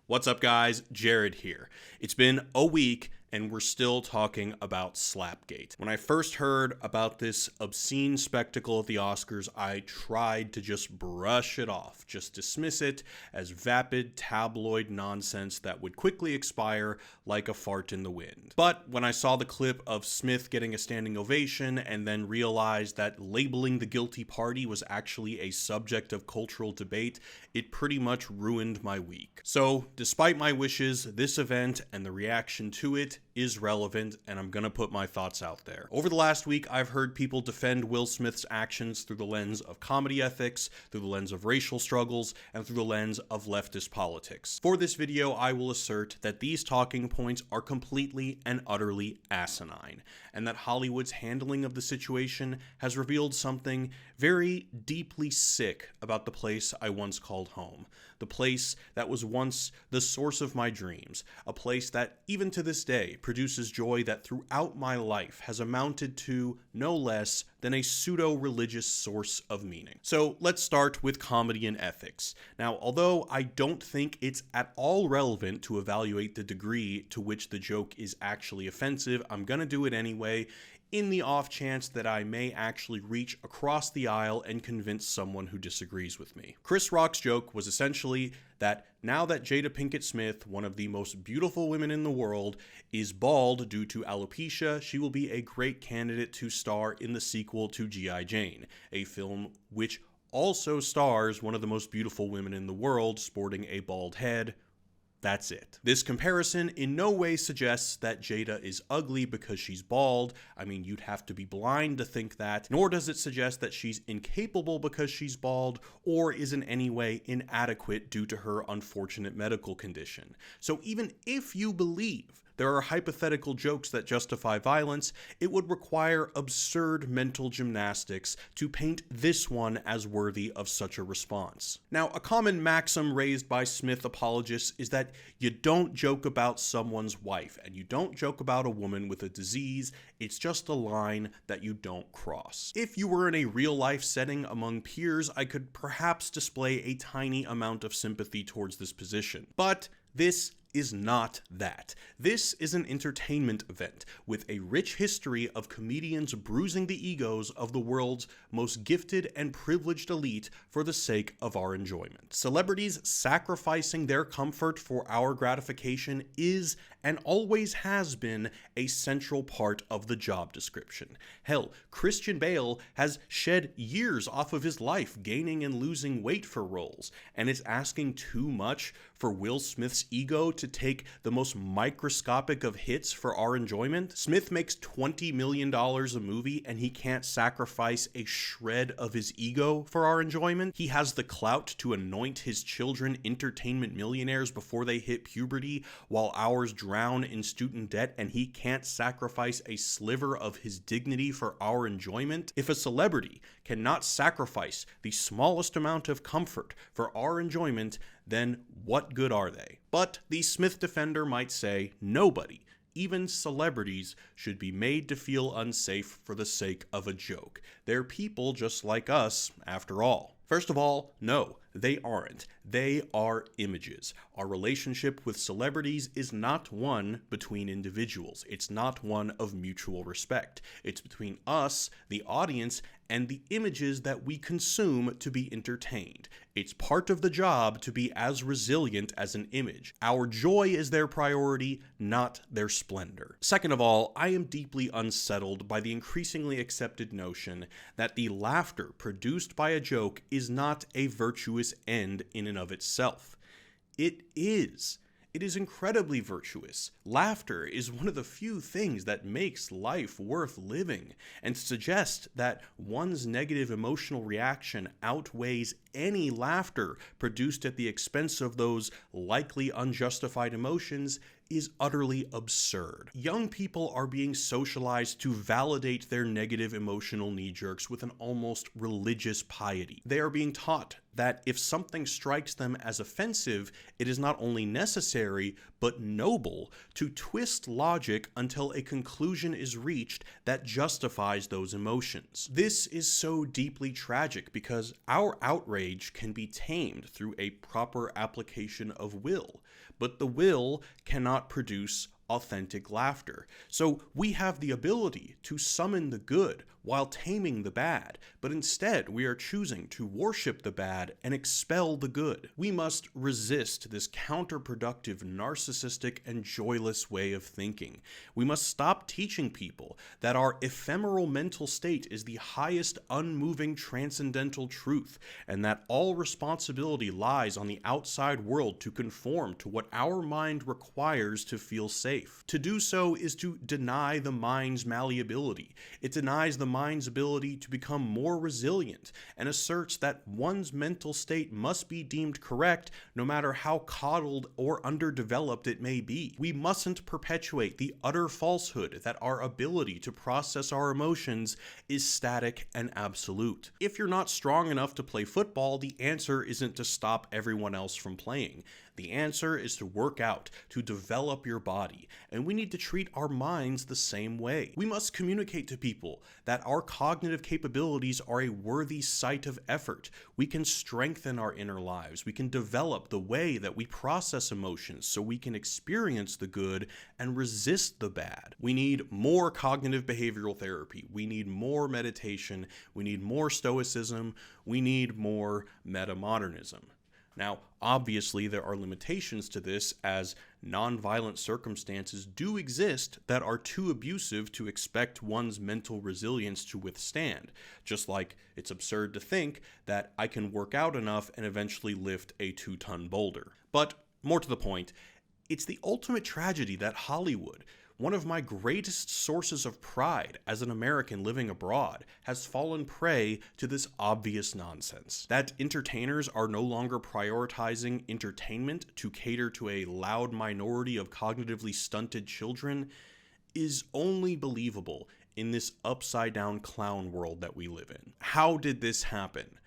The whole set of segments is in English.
What's up, guys? Jared here. It's been a week and we're still talking about Slapgate. When I first heard about this obscene spectacle at the Oscars, I tried to just brush it off, just dismiss it as vapid tabloid nonsense that would quickly expire like a fart in the wind. But when I saw the clip of Smith getting a standing ovation and then realized that labeling the guilty party was actually a subject of cultural debate, it pretty much ruined my week. So, despite my wishes, this event and the reaction to it is relevant, and I'm gonna put my thoughts out there. Over the last week, I've heard people defend Will Smith's actions through the lens of comedy ethics, through the lens of racial struggles, and through the lens of leftist politics. For this video, I will assert that these talking points are completely and utterly asinine, and that Hollywood's handling of the situation has revealed something very deeply sick about the place I once called home, the place that was once the source of my dreams, a place that, even to this day, produces joy that throughout my life has amounted to no less than a pseudo-religious source of meaning. So let's start with comedy and ethics. Now, although I don't think it's at all relevant to evaluate the degree to which the joke is actually offensive, I'm gonna do it anyway, in the off chance that I may actually reach across the aisle and convince someone who disagrees with me. Chris Rock's joke was essentially that now that Jada Pinkett Smith, one of the most beautiful women in the world, is bald due to alopecia, she will be a great candidate to star in the sequel to G.I. Jane, a film which also stars one of the most beautiful women in the world sporting a bald head. That's it. This comparison in no way suggests that Jada is ugly because she's bald. I mean, you'd have to be blind to think that. Nor does it suggest that she's incapable because she's bald or is in any way inadequate due to her unfortunate medical condition. So even if you believe there are hypothetical jokes that justify violence, it would require absurd mental gymnastics to paint this one as worthy of such a response. Now, a common maxim raised by Smith apologists is that you don't joke about someone's wife, and you don't joke about a woman with a disease. It's just a line that you don't cross. If you were in a real-life setting among peers, I could perhaps display a tiny amount of sympathy towards this position. But this is not that. This is an entertainment event with a rich history of comedians bruising the egos of the world's most gifted and privileged elite for the sake of our enjoyment. Celebrities sacrificing their comfort for our gratification is and always has been a central part of the job description. Hell, Christian Bale has shed years off of his life gaining and losing weight for roles, and it's asking too much for Will Smith's ego to take the most microscopic of hits for our enjoyment. Smith makes $20 million a movie and he can't sacrifice a shred of his ego for our enjoyment. He has the clout to anoint his children entertainment millionaires before they hit puberty while ours drown in student debt, and he can't sacrifice a sliver of his dignity for our enjoyment. If a celebrity cannot sacrifice the smallest amount of comfort for our enjoyment, then what good are they? But the Smith defender might say nobody, even celebrities, should be made to feel unsafe for the sake of a joke. They're people just like us, after all. First of all, no, they aren't. They are images. Our relationship with celebrities is not one between individuals. It's not one of mutual respect. It's between us, the audience, and the images that we consume to be entertained. It's part of the job to be as resilient as an image. Our joy is their priority, not their splendor. Second of all, I am deeply unsettled by the increasingly accepted notion that the laughter produced by a joke is not a virtuous end in and of itself. It is. It is incredibly virtuous. Laughter is one of the few things that makes life worth living, and to suggest that one's negative emotional reaction outweighs any laughter produced at the expense of those likely unjustified emotions is utterly absurd. Young people are being socialized to validate their negative emotional knee-jerks with an almost religious piety. They are being taught that if something strikes them as offensive, it is not only necessary, but noble to twist logic until a conclusion is reached that justifies those emotions. This is so deeply tragic because our outrage can be tamed through a proper application of will, but the will cannot produce authentic laughter. So we have the ability to summon the good while taming the bad, but instead we are choosing to worship the bad and expel the good. We must resist this counterproductive, narcissistic, and joyless way of thinking. We must stop teaching people that our ephemeral mental state is the highest unmoving transcendental truth, and that all responsibility lies on the outside world to conform to what our mind requires to feel safe. To do so is to deny the mind's malleability. It denies the mind's ability to become more resilient and asserts that one's mental state must be deemed correct no matter how coddled or underdeveloped it may be. We mustn't perpetuate the utter falsehood that our ability to process our emotions is static and absolute. If you're not strong enough to play football, the answer isn't to stop everyone else from playing. The answer is to work out, to develop your body, and we need to treat our minds the same way. We must communicate to people that our cognitive capabilities are a worthy site of effort. We can strengthen our inner lives. We can develop the way that we process emotions so we can experience the good and resist the bad. We need more cognitive behavioral therapy. We need more meditation. We need more stoicism. We need more metamodernism. Now, obviously, there are limitations to this, as nonviolent circumstances do exist that are too abusive to expect one's mental resilience to withstand, just like it's absurd to think that I can work out enough and eventually lift a 2-ton boulder. But more to the point, it's the ultimate tragedy that Hollywood, one of my greatest sources of pride as an American living abroad, has fallen prey to this obvious nonsense. That entertainers are no longer prioritizing entertainment to cater to a loud minority of cognitively stunted children is only believable in this upside-down clown world that we live in. How did this happen?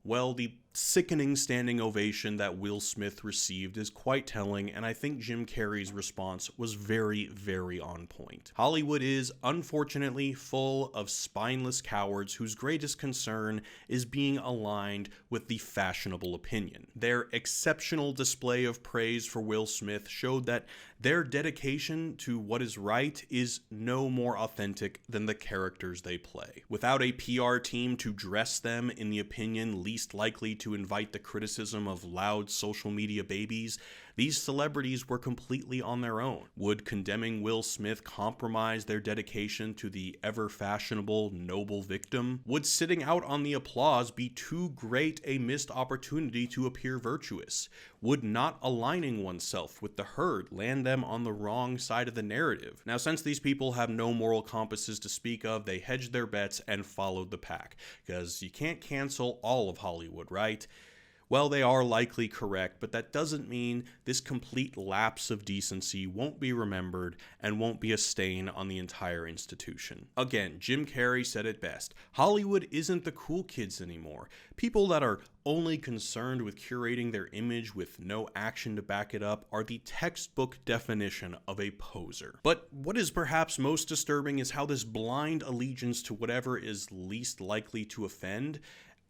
Well, the sickening standing ovation that Will Smith received is quite telling, and I think Jim Carrey's response was very, very on point. Hollywood is, unfortunately, full of spineless cowards whose greatest concern is being aligned with the fashionable opinion. Their exceptional display of praise for Will Smith showed that their dedication to what is right is no more authentic than the characters they play. Without a PR team to dress them in the opinion least likely to invite the criticism of loud social media babies, these celebrities were completely on their own. Would condemning Will Smith compromise their dedication to the ever-fashionable, noble victim? Would sitting out on the applause be too great a missed opportunity to appear virtuous? Would not aligning oneself with the herd land them on the wrong side of the narrative? Now, since these people have no moral compasses to speak of, they hedged their bets and followed the pack, because you can't cancel all of Hollywood, right? Well, they are likely correct, but that doesn't mean this complete lapse of decency won't be remembered and won't be a stain on the entire institution. Again, Jim Carrey said it best. Hollywood isn't the cool kids anymore. People that are only concerned with curating their image with no action to back it up are the textbook definition of a poser. But what is perhaps most disturbing is how this blind allegiance to whatever is least likely to offend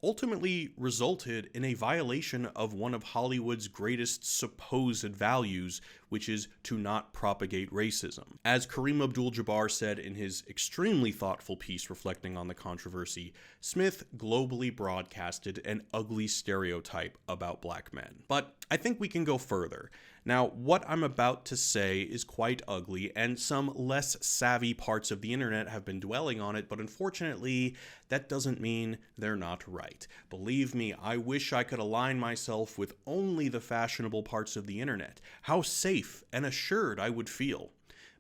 ultimately resulted in a violation of one of Hollywood's greatest supposed values, which is to not propagate racism. As Kareem Abdul-Jabbar said in his extremely thoughtful piece reflecting on the controversy, Smith globally broadcasted an ugly stereotype about black men. But I think we can go further. Now, what I'm about to say is quite ugly, and some less savvy parts of the internet have been dwelling on it, but unfortunately, that doesn't mean they're not right. Believe me, I wish I could align myself with only the fashionable parts of the internet. How safe and assured I would feel.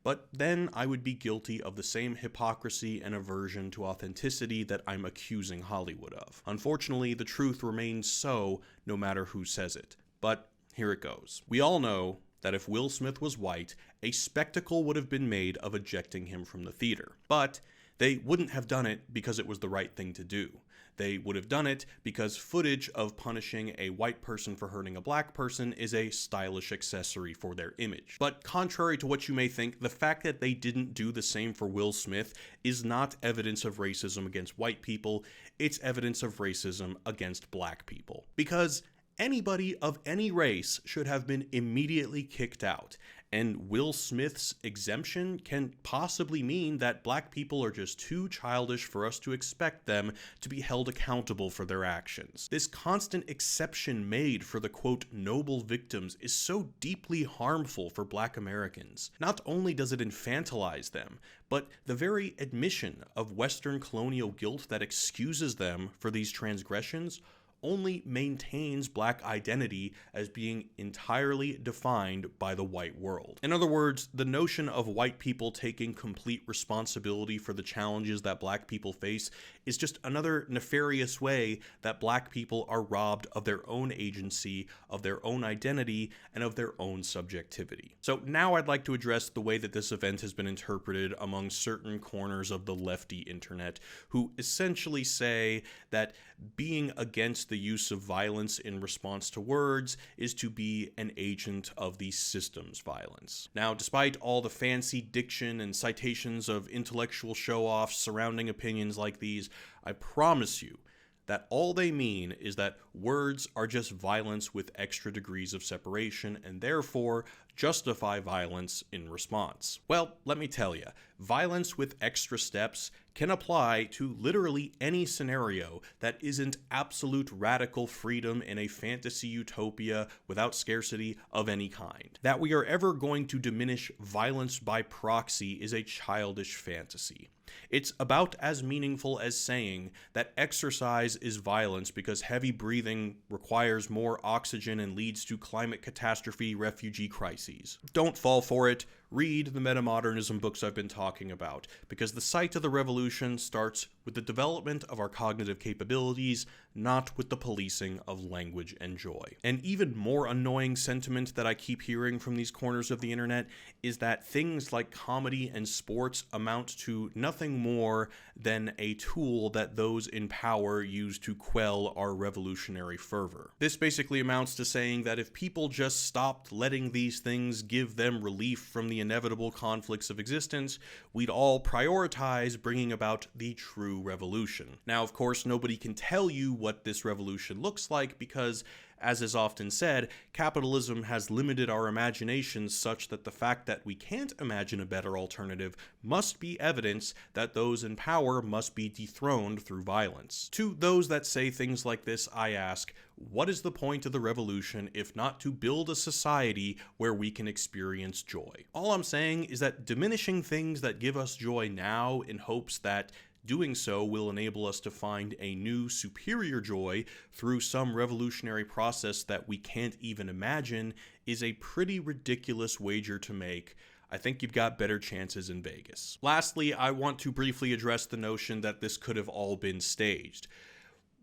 But then I would be guilty of the same hypocrisy and aversion to authenticity that I'm accusing Hollywood of. Unfortunately, the truth remains so no matter who says it. But here it goes. We all know that if Will Smith was white, a spectacle would have been made of ejecting him from the theater. But They wouldn't have done it because it was the right thing to do. They would have done it because footage of punishing a white person for hurting a black person is a stylish accessory for their image. But contrary to what you may think, the fact that they didn't do the same for Will Smith is not evidence of racism against white people, it's evidence of racism against black people. Because anybody of any race should have been immediately kicked out. And Will Smith's exemption can possibly mean that black people are just too childish for us to expect them to be held accountable for their actions. This constant exception made for the quote noble victims is so deeply harmful for black Americans. Not only does it infantilize them, but the very admission of Western colonial guilt that excuses them for these transgressions only maintains black identity as being entirely defined by the white world. In other words, the notion of white people taking complete responsibility for the challenges that black people face is just another nefarious way that black people are robbed of their own agency, of their own identity, and of their own subjectivity. So now I'd like to address the way that this event has been interpreted among certain corners of the lefty internet, who essentially say that being against the use of violence in response to words is to be an agent of the system's violence. Now, despite all the fancy diction and citations of intellectual show-offs surrounding opinions like these, I promise you that all they mean is that words are just violence with extra degrees of separation and therefore justify violence in response. Well, let me tell you, violence with extra steps can apply to literally any scenario that isn't absolute radical freedom in a fantasy utopia without scarcity of any kind. That we are ever going to diminish violence by proxy is a childish fantasy. It's about as meaningful as saying that exercise is violence because heavy breathing requires more oxygen and leads to climate catastrophe refugee crises. Don't fall for it. Read the metamodernism books I've been talking about, because the site of the revolution starts with the development of our cognitive capabilities, not with the policing of language and joy. An even more annoying sentiment that I keep hearing from these corners of the internet is that things like comedy and sports amount to nothing more than a tool that those in power use to quell our revolutionary fervor. This basically amounts to saying that if people just stopped letting these things give them relief from the inevitable conflicts of existence, we'd all prioritize bringing about the true revolution. Now, of course, nobody can tell you what this revolution looks like because, as is often said, capitalism has limited our imaginations such that the fact that we can't imagine a better alternative must be evidence that those in power must be dethroned through violence. To those that say things like this, I ask, what is the point of the revolution if not to build a society where we can experience joy? All I'm saying is that diminishing things that give us joy now in hopes that doing so will enable us to find a new, superior joy through some revolutionary process that we can't even imagine is a pretty ridiculous wager to make. I think you've got better chances in Vegas. Lastly, I want to briefly address the notion that this could have all been staged.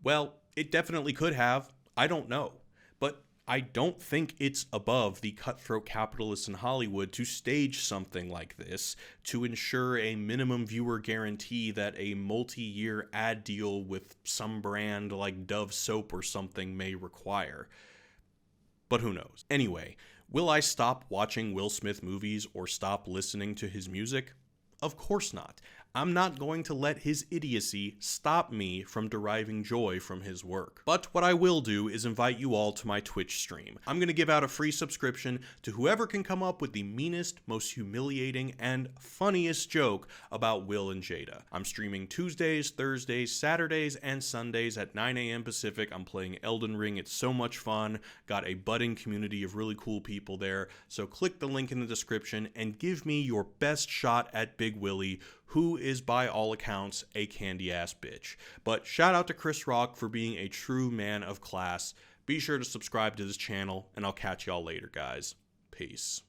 Well, it definitely could have. I don't know. But I don't think it's above the cutthroat capitalists in Hollywood to stage something like this to ensure a minimum viewer guarantee that a multi-year ad deal with some brand like Dove soap or something may require. But who knows? Anyway, will I stop watching Will Smith movies or stop listening to his music? Of course not. I'm not going to let his idiocy stop me from deriving joy from his work. But what I will do is invite you all to my Twitch stream. I'm going to give out a free subscription to whoever can come up with the meanest, most humiliating, and funniest joke about Will and Jada. I'm streaming Tuesdays, Thursdays, Saturdays, and Sundays at 9 a.m. Pacific. I'm playing Elden Ring. It's so much fun. Got a budding community of really cool people there. So click the link in the description and give me your best shot at Big Willie, who is by all accounts a candy-ass bitch. But shout out to Chris Rock for being a true man of class. Be sure to subscribe to this channel, and I'll catch y'all later, guys. Peace.